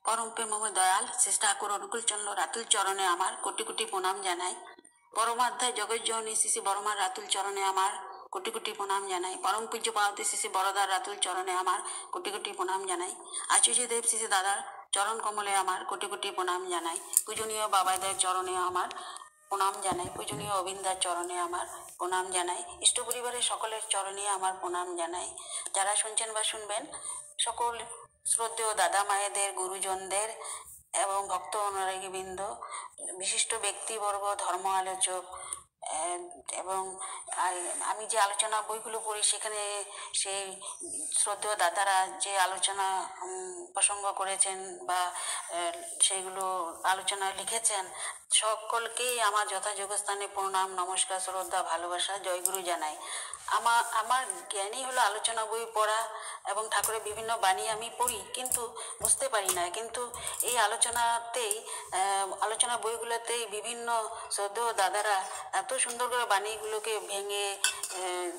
পরমপে মম দয়াল শ্রী ঠাকুর অনুকূলচন্দ্র রাতুল চরণে আমার কোটি কোটি প্রণাম জানাই। পরমাধ্যায় জগজ্জননী শ্রী শ্রী বড়মার রাতুল চরণে আমার কোটি কোটি প্রণাম জানাই। পরম পূজ্য পার্বতী শ্রী শ্রী বড়দার রাতুল চরণে আমার কোটি কোটি প্রণাম জানাই। আচার্য দেব শ্রী শ্রী দাদার চরণ কমলে আমার কোটি কোটি প্রণাম জানাই। পূজনীয় বাবাদের চরণে আমার প্রণাম জানাই। পূজনীয় অবিন্দার চরণে আমার প্রণাম জানাই। ইষ্ট পরিবারের সকলের চরণে আমার প্রণাম জানাই। যারা শুনছেন বা শুনবেন সকল শ্রদ্ধেয় দাদা মায়েদের, গুরুজনদের এবং ভক্ত অনুরাগীবৃন্দ, বিশিষ্ট ব্যক্তিবর্গ, ধর্ম আলোচক এবং আমি যে আলোচনা বইগুলো পড়ি সেখানে সেই শ্রদ্ধেয় দাদারা যে আলোচনা প্রসঙ্গ করেছেন বা সেইগুলো আলোচনা লিখেছেন, সকলকেই আমার যথাযোগ্য স্থানে প্রণাম, নমস্কার, শ্রদ্ধা, ভালোবাসা, জয়গুরু জানাই। আমার জ্ঞানই হলো আলোচনা বই পড়া এবং ঠাকুরের বিভিন্ন বাণী আমি পড়ি, কিন্তু বুঝতে পারি না। কিন্তু এই আলোচনা বইগুলোতেই বিভিন্ন শ্রদ্ধেয় দাদারা এত সুন্দর করে বাণীগুলোকে ভেঙে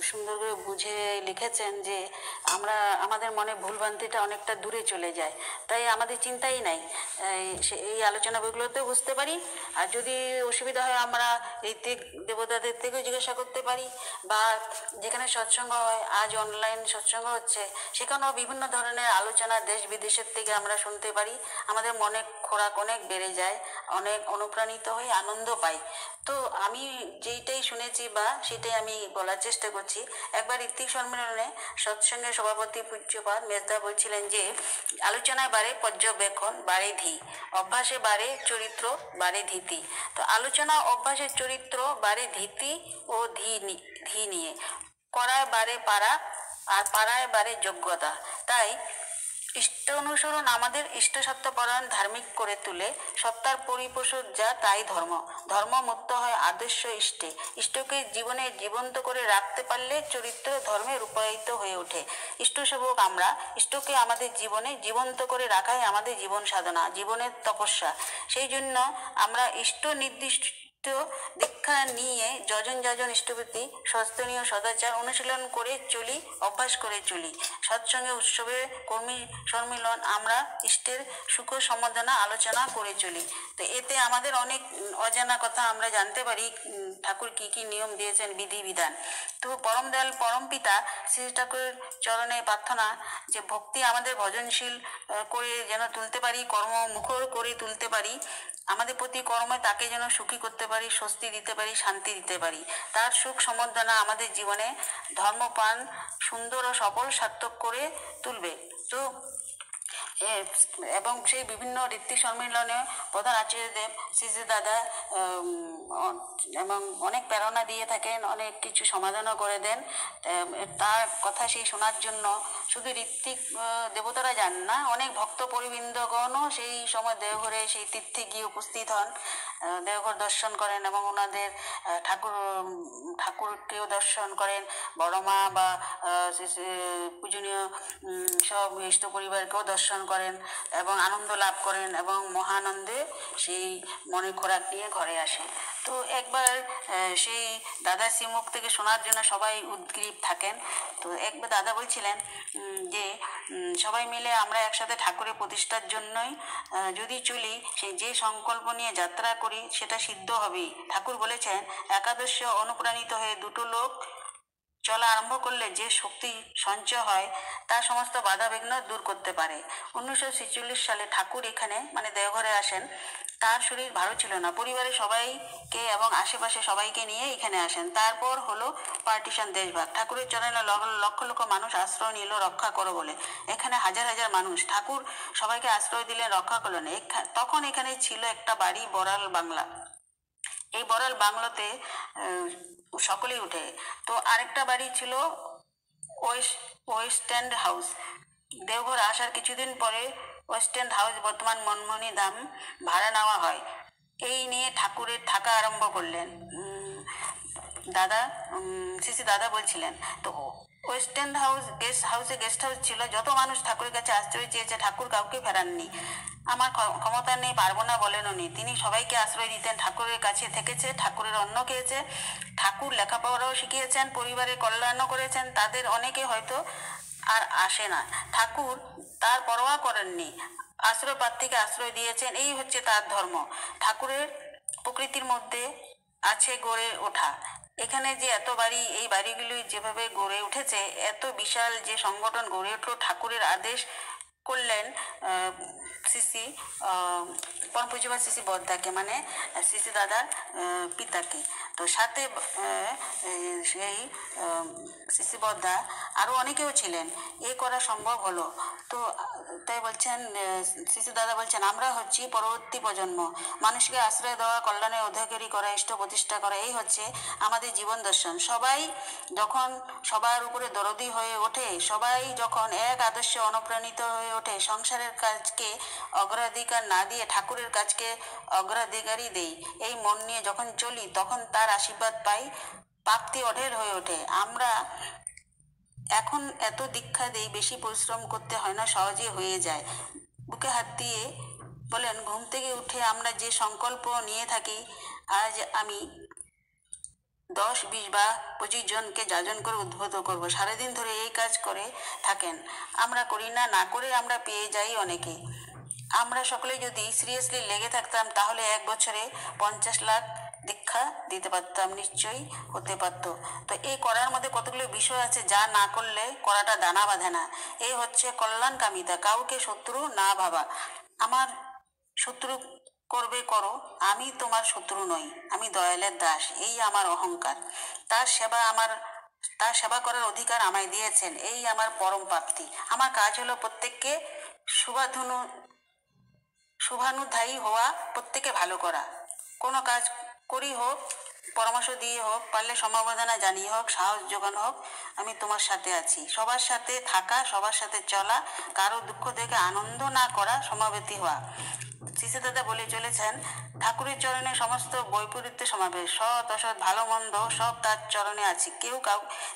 সুন্দর করে বুঝে লিখেছেন যে আমাদের মনে ভুলভ্রান্তিটা অনেকটা দূরে চলে যায়। তাই আমাদের চিন্তাই নাই, এই আলোচনা বইগুলোতেও বুঝতে পারি। আর যদি অসুবিধা হয় আমরা ঋত্বিক দেবতাদের থেকেও জিজ্ঞাসা করতে পারি, বা যেখানে সৎসঙ্গ হয়, আজ অনলাইন সৎসঙ্গ হচ্ছে, সেখানেও বিভিন্ন ধরনের আলোচনা দেশ বিদেশের থেকে আমরা শুনতে পারি। আমাদের মনে খোরাক অনেক বেড়ে যায়, অনেক অনুপ্রাণিত হয়ে আনন্দ পাই। তো আমি যেইটাই শুনেছি বা সেটাই আমি বলার চেষ্টা করছি। একবার ঋত্বিক সম্মেলনে সৎসঙ্গের সভাপতি পূজ্যপাদ মেজদা বলছিলেন যে আলোচনায় বাড়ে পর্যবেক্ষণ, বাড়ে ধি, অভ্যাসে বাড়ে চরিত্র, বাড়ে ধীতি। তো আলোচনা অভ্যাসের চরিত্র বাড়ে ধীতি ও ধি নিয়ে, করায় বাড়ে পারা, আর পাড়ায় বাড়ে যোগ্যতা। তাই ইষ্ট অনুসরণ আমাদের ইষ্টসত্ত্বপরায়ণ ধার্মিক করে তুলে। সত্তার পরিপোষক যা তাই ধর্ম। ধর্ম মুক্ত হয় আদর্শ ইষ্টে। ইষ্টকে জীবনে জীবন্ত করে রাখতে পারলে চরিত্র ধর্মে রূপায়িত হয়ে ওঠে। ইষ্টসেবক আমরা। ইষ্টকে আমাদের জীবনে জীবন্ত করে রাখাই আমাদের জীবন সাধনা, জীবনের তপস্যা। সেই জন্য আমরা ইষ্ট নির্দিষ্ট দীক্ষা নিয়ে যজন যজন ইষ্টপ্রতি সস্তনীয় সদাচার অনুশীলন করে চলি, অভ্যাস করে চলি। সৎসঙ্গে উৎসবে কর্মী সম্মিলন আমরা ইষ্টের সুখ সম্বর্ধনা আলোচনা করে চলি। তো এতে আমাদের অনেক অজানা কথা আমরা জানতে পারি, ঠাকুর কি কি নিয়ম দিয়েছেন, বিধিবিধান। তো পরম দয়াল পরম পিতা শ্রী ঠাকুরের চরণে প্রার্থনা যে ভক্তি আমাদের ভজনশীল করে যেন তুলতে পারি, কর্মমুখর করে তুলতে পারি। আমাদের প্রতি কর্মে তাকে যেন সুখী করতে পারি, স্বস্তি দিতে পারি, শান্তি দিতে পারি। তার সুখ সম্বর্ধনা আমাদের জীবনে ধর্মপ্রাণ সুন্দর ও সফল সার্থক করে তুলবে। তো এবং সেই বিভিন্ন ঋত্বিক সম্মেলনে প্রধান আচার্যদেব শ্রী শ্রী দাদা এবং অনেক প্রেরণা দিয়ে থাকেন, অনেক কিছু সমাধানও করে দেন। তার কথা সেই শোনার জন্য শুধু ঋত্বিক দেবতারা যান না, অনেক ভক্ত পরিবৃন্দগণও সেই সময় দেওঘরে সেই তীর্থে গিয়ে উপস্থিত হন, দেওঘর দর্শন করেন এবং ওনাদের ঠাকুরকেও দর্শন করেন, বড়মা বা পূজনীয় সব ইষ্ট পরিবারকেও দর্শন করেন এবং আনন্দ লাভ করেন এবং মহানন্দে সেই মনে খোরাক নিয়ে ঘরে আসেন। তো একবার সেই দাদার শ্রীমুখ থেকে শোনার জন্য সবাই উদ্গ্রীব থাকেন। তো একবার দাদা বলছিলেন যে সবাই মিলে আমরা একসাথে ঠাকুরের প্রতিষ্ঠার জন্যই যদি চলি, সেই যে সংকল্প নিয়ে যাত্রা করি সেটা সিদ্ধ হবেই। ঠাকুর বলেছেন একাদশে অনুপ্রাণিত হয়ে দুটো লোক চলা আরম্ভ করলে যে শক্তি সঞ্চয় হয় তা সমস্ত বাধা বিঘ্ন দূর করতে পারে। 1946 সালে ঠাকুর এখানে মানে দেওঘরে আসেন। তার শরীর ভালো ছিল না, পরিবারের সবাইকে এবং আশেপাশে সবাইকে নিয়ে এখানে আসেন। তারপর হলো পার্টিশন, দেশভাগ। ঠাকুরের চরণে লক্ষ লক্ষ মানুষ আশ্রয় নিল রক্ষা করো বলে। এখানে হাজার হাজার মানুষ, ঠাকুর সবাইকে আশ্রয় দিলেন, রক্ষা করলেন। তখন এখানে ছিল একটা বাড়ি, বড়াল বাংলা। এই বড়াল বাংলোতে সকলেই উঠে। তো আরেকটা বাড়ি ছিল ওয়েস্ট এন্ড হাউস। দেওঘর আসার কিছুদিন পরে ওয়েস্ট এন্ড হাউস, বর্তমান মনমোহনী ধাম, ভাড়া নেওয়া হয়। এই নিয়ে ঠাকুরের থাকা আরম্ভ করলেন দাদা, শ্রী শ্রী দাদা বলছিলেন। তো ওয়েস্ট এন্ড গেস্ট হাউস ছিল। যত মানুষ ঠাকুরের কাছে আশ্রয় চেয়েছে, ঠাকুর কাউকে ফেরাননি। আমার ক্ষমতা নেই, পারবো না বলেন উনি। তিনি সবাইকে আশ্রয় দিতেন, ঠাকুরের কাছে থেকেছে, ঠাকুরের অন্ন খেয়েছে, ঠাকুর লেখাপড়াও শিখিয়েছেন, পরিবারের কল্যাণও করেছেন। তাদের অনেকে হয়তো আর আসে না। ঠাকুর তার পরোয়া করেননি, আশ্রয় প্রার্থীকে আশ্রয় দিয়েছেন। এই হচ্ছে তার ধর্ম। ঠাকুরের প্রকৃতির মধ্যে আছে গড়ে ওঠা। এখানে যে এত বাড়ি, এই বাড়িগুলি যেভাবে গড়ে উঠেছে, এত বিশাল যে সংগঠন গড়ে উঠলো, ঠাকুরের আদেশ করলেন শ্রী পরম পূজ্যপাদ শ্রী বদ্দাকে, মানে শ্রী দাদার পিতাকে। তো সাথে সেই শ্রী বদ্দা আরও অনেকেও ছিলেন, এ করা সম্ভব হলো। তো তাই বলছেন শ্রী দাদা বলছেন, আমরা হচ্ছি পরবর্তী প্রজন্ম। মানুষকে আশ্রয় দেওয়া, কল্যাণের অধিকারী করা, ইষ্ট প্রতিষ্ঠা করা, এই হচ্ছে আমাদের জীবন দর্শন। সবাই যখন সবার উপরে দরদি হয়ে ওঠে, সবাই যখন এক আদর্শে অনুপ্রাণিত হয়ে ওঠে, সংসারের কাজকে অগ্রাধিকার না দিয়ে ঠাকুরের কাজকে অগ্রাধিকারই দেই, এই মন নিয়ে যখন চলি, তখন তার আশীর্বাদ পাই, প্রাপ্তি অঢের হয়ে ওঠে। আমরা এখন এত দীক্ষা দেই, বেশি পরিশ্রম করতে হয় না, সহজে হয়ে যায়। বুকে হাত দিয়ে বলেন, ঘুম থেকে উঠে আমরা যে সংকল্প নিয়ে থাকি, আজ আমি 10, 20 বা 25 জনকে যাজন করে উদ্বুদ্ধ করব, সারাদিন ধরে এই কাজ করে থাকেন। আমরা করি না, না করে আমরা পেয়ে যাই অনেকে। আমরা সকলে যদি সিরিয়াসলি লেগে থাকতাম, তাহলে 1 বছরে 50 লাখ দীক্ষা দিতে পারতাম, নিশ্চয়ই হতে পারত। তো এই করার মধ্যে কতগুলো বিষয় আছে, যা না করলে করাটা দানা বাঁধে না। এই হচ্ছে কল্যাণকামিতা, কাউকে শত্রু না ভাবা। আমার শত্রু করবে করো, আমি তোমার শত্রু নই, আমি দয়ালের দাস, এই আমার অহংকার। তার সেবা করার অধিকার আমায় দিয়েছেন, এই আমার পরম প্রাপ্তি। আমার কাজ হলো প্রত্যেককে শুভানুধ্যায়ী হওয়া, প্রত্যেকে ভালো করা। কোনো কাজ করি হোক, পরামর্শ দিয়ে হোক, পারলে সমবেদনা জানিয়ে হোক, সাহস যোগানো হোক, আমি তোমার সাথে আছি। সবার সাথে থাকা, সবার সাথে চলা, কারো দুঃখ দেখে আনন্দ না করা, সমাবেতি হওয়া। শ্রী দাদা বলে চলেছেন, ঠাকুরের চরণে সমস্ত বৈপরীত্য সমাবেশ, সৎ অসৎ, ভালো মন্দ সব তার চরণে আছে।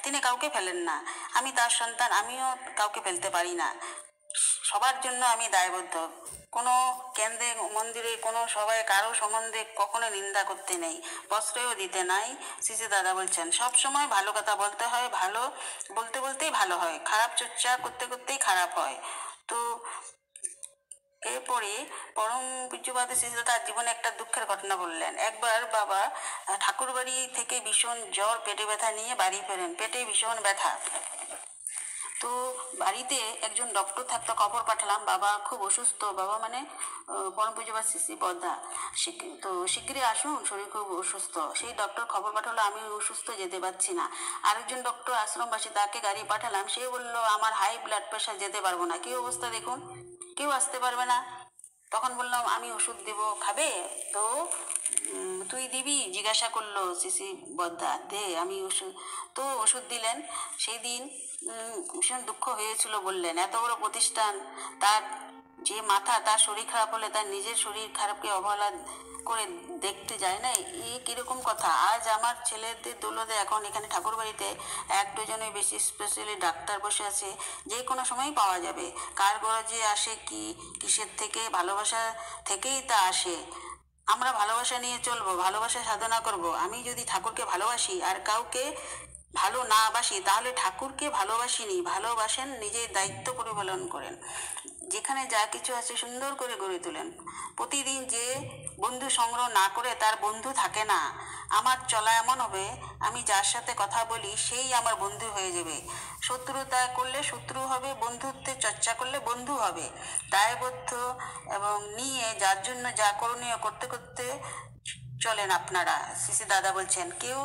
তিনি কাউকে ফেলেন না। আমি তার সন্তান, আমিও কাউকে ফেলতে পারি না। সবার জন্য আমি দায়বদ্ধ। কোনো কেন্দ্রে, মন্দিরে, কোনো সভায় কারো সম্বন্ধে কখনো নিন্দা করতে নেই, প্রশ্রয়ও দিতে নাই। শ্রী দাদা বলছেন, সব সময় ভালো কথা বলতে হয়, ভালো বলতে বলতেই ভালো হয়, খারাপ চর্চা করতে করতেই খারাপ হয়। তো এরপরে পরম পূজ্যপাদ শ্রী তার জীবনে একটা দুঃখের ঘটনা বললেন। একবার বাবা ঠাকুর বাড়ি থেকে ভীষণ জ্বর, পেটে ব্যথা নিয়ে বাড়ি ফেরেন, পেটে ভীষণ ব্যথা। তো বাড়িতে একজন ডক্টর থাকতো, খবর পাঠালাম বাবা খুব অসুস্থ, বাবা মানে পরম পূজ্যপাদ শ্রী বদ্দা, তো শিগগিরই আসুন, শরীর খুব অসুস্থ। সেই ডক্টর খবর পাঠালো, আমি অসুস্থ, যেতে পারছি না। আরেকজন ডক্টর আশ্রমবাসী, তাকে গাড়ি পাঠালাম, সে বললো আমার হাই ব্লাড প্রেশার, যেতে পারবো না। কি অবস্থা দেখুন, কেউ আসতে পারবে না। তখন বললাম, আমি ওষুধ দেব, খাবে? তো তুই দিবি, জিজ্ঞাসা করলো শ্রী বদ্দা, দে আমি ওষুধ। তো ওষুধ দিলেন। সেই দিন ভীষণ দুঃখ হয়েছিল, বললেন এত বড় প্রতিষ্ঠান, তার যে মাথা, তার শরীর খারাপ হলে তার নিজের শরীর খারাপকে অবহেলা করে দেখতে যায় না, এই কিরকম কথা। আজ আমার ছেলেদের দৌলতে এখন এখানে ঠাকুর বাড়িতে 1 ডজনের বেশি স্পেশালি ডাক্তার বসে আছে, যে কোনো সময়ই পাওয়া যাবে। কার গরজে আসে, কি কিসের থেকে, ভালোবাসা থেকেই তা আসে। আমরা ভালোবাসা নিয়ে চলবো, ভালোবাসা সাধনা করব। আমি যদি ঠাকুরকে ভালোবাসি আর কাউকে ভালো না বাসি, তাহলে ঠাকুরকে ভালোবাসিনি। ভালোবাসেন, নিজের দায়িত্ব পরিপালন করেন, যেখানে যা কিছু আছে সুন্দর করে গড়ে তোলেন। প্রতিদিন যে বন্ধু সংগ্রহ না করে, তার বন্ধু থাকে না। আমার চলা এমন হবে, আমি যার সাথে কথা বলি সেই আমার বন্ধু হয়ে যাবে। শত্রুতা করলে শত্রু হবে, বন্ধুত্বের চর্চা করলে বন্ধু হবে। দায়বদ্ধ এবং নিয়ে যার জন্য যা করণীয় করতে করতে চলেন আপনারা। শ্রী দাদা বলছেন, কেউ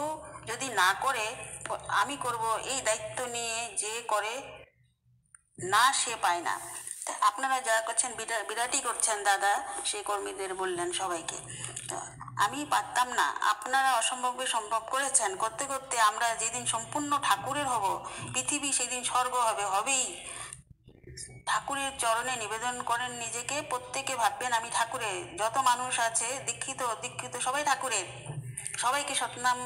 যদি না করে, আমি করব, এই দায়িত্ব নিয়ে যে করে না, সে পায় না। আপনারা যা করছেন বিরাটই করছেন দাদা, সেই কর্মীদের বললেন সবাইকে। তো আমি পারতাম না, আপনারা অসম্ভবকে সম্ভব করেছেন। করতে করতে আমরা যেদিন সম্পূর্ণ ঠাকুরের হব, পৃথিবী সেদিন স্বর্গ হবে, হবেই। ঠাকুরের চরণে নিবেদন করেন নিজেকে, প্রত্যেকে ভাববেন আমি ঠাকুরের। যত মানুষ আছে, দীক্ষিত অদীক্ষিত, সবাই ঠাকুরের। সবাইকে সৎনাম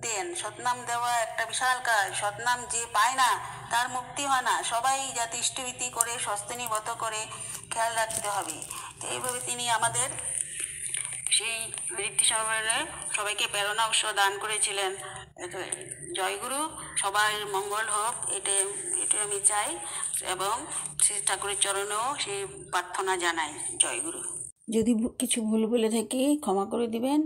দেন। সৎনাম দেওয়া একটা বিশাল কাজ। সৎনাম যে পায় না, তার মুক্তি হয় না। সবাই যাতে ইষ্টভীতি করে, স্বস্তিনীবত করে খেয়াল রাখতে হবে। তো এইভাবে তিনি আমাদের সেই ঋদ্ধি সম্মেলনে সবাইকে প্রেরণা উৎস দান করেছিলেন। জয়গুরু, সবার মঙ্গল হোক, এটা আমি চাই। এবং শ্রী ঠাকুরের চরণেও সেই প্রার্থনা জানাই। জয়গুরু। যদি কিছু ভুল বলে থাকি ক্ষমা করে দিবেন,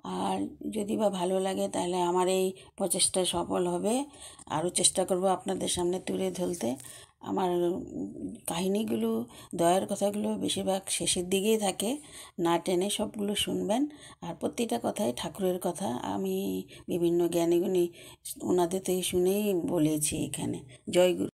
আর যদি বা ভালো লাগে তাহলে আমার এই প্রচেষ্টা সফল হবে। আরও চেষ্টা করব আপনাদের সামনে তুলে ধরতে। আমার কাহিনিগুলো, দয়ার কথাগুলো বেশিরভাগ শেষের দিকেই থাকে, না টেনে সবগুলো শুনবেন। আর প্রতিটা কথাই ঠাকুরের কথা, আমি বিভিন্ন জ্ঞানীগুণী ওনাদের থেকে শুনেই বলেছি এখানে। জয় গুরু।